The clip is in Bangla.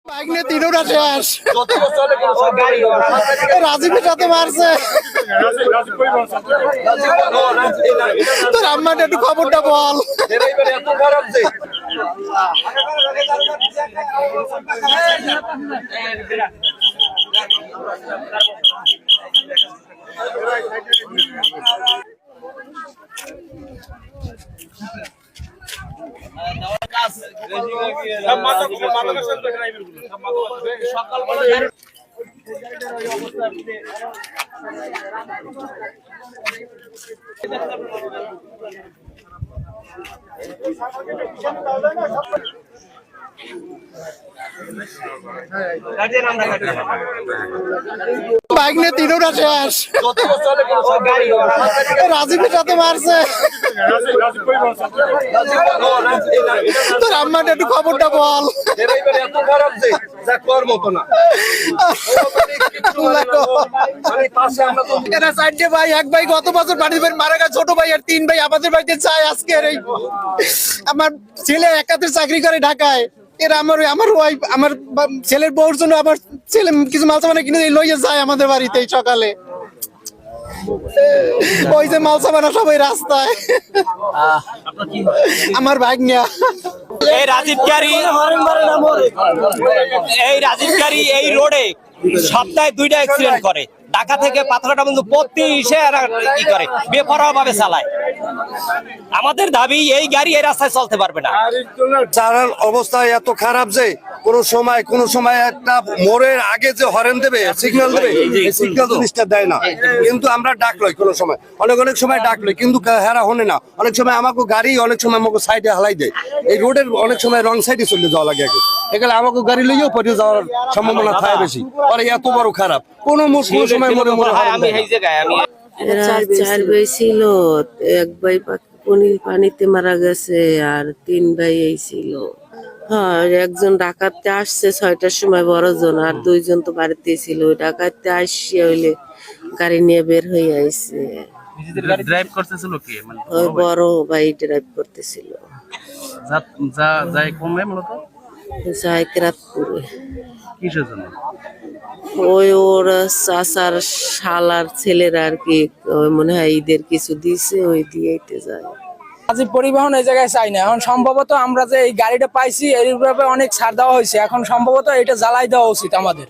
বাইক নিয়ে তিনটা শেষ রাজীবের সাথে মারছে তোর আম্মাটা একটু খবরটা বল। বাইক নিয়ে তিনটা শেষ রাজীবের সাথে মারছে তোর আম্মাটা একটু খবরটা বল। ভাই এক ভাই গত বছর বাড়ির ভাই মারা গেছে, ছোট ভাই আর তিন ভাই আমাদের বাড়িতে চাই আজকের এই আমার ছেলে একাত্তর চাকরি করে ঢাকায়। এরা আমার ওয়াইফ আমার ছেলের বউর জন্য আমার ছেলে কিছু মাল সামানা কিনে লইয়ে যায় আমাদের বাড়িতে সকালে। ওই যে মাল সামানা সবাই রাস্তায়। আমার ভাগ্না এই রাজীবকারী এই রোডে সপ্তাহে 2টা অ্যাক্সিডেন্ট করে। ঢাকা থেকে পাথরঘাটা বন্ধু প্রতি কি করে বেপরোয়া ভাবে চালায়। আমাদের দাবি এই গাড়ি এই রাস্তায় চলতে পারবে না। চালার অবস্থা এত খারাপ যে কোন সময় একটা মোড়ের আগে যে হরেন দেবে সিগন্যাল দেবে, সিগন্যাল জিনিসটা দেয় না। কিন্তু আমরা ডাকলই কোন সময় অনেক সময় ডাকলই কিন্তু হেরা হনে না। অনেক সময় আমাকে গাড়ি অনেক সময় আমাকে সাইডে হালাই দেয়। এই রোডের অনেক সময় রং সাইডে চলে যাওয়া লাগে আগে, এখানে আমাকে গাড়ি লইয়েও পড়ে যাওয়ার সম্ভাবনা থাকে বেশি। আর এত বড় খারাপ কোন সময় মনে আমি এই জায়গায় আমি চার ভাই ছিল, এক ভাই পানিতে মারা গেছে আর 3 ভাই এই ছিল। হ্যাঁ, একজন ডাকাতে আসছে 6টার সময় বড়জন, আর 2জন তো বাড়িতে ছিল। ওই ডাকাতে আসছে হইলে গাড়ি নিয়ে বের হয়ে আইছে। ড্রাইভ করতেছিল কি মানে ওই বড় ভাই ড্রাইভ করতেছিল। যায় কমে মূলত যায় কেরাতপুরে। কিসের জন্য? ওই ওর চাচার শালার ছেলেরা আর কি মনে হয় ঈদের কিছু দিছে, ওই দিয়েইতে যায়। রাজীব পরিবহন এই জায়গায় চাই না। এখন সম্ভবত আমরা যে এই গাড়িটা পাইছি এইভাবে অনেক ছাড় দেওয়া হয়েছে, এখন সম্ভবত এটা জ্বালাই দেওয়া উচিত আমাদের।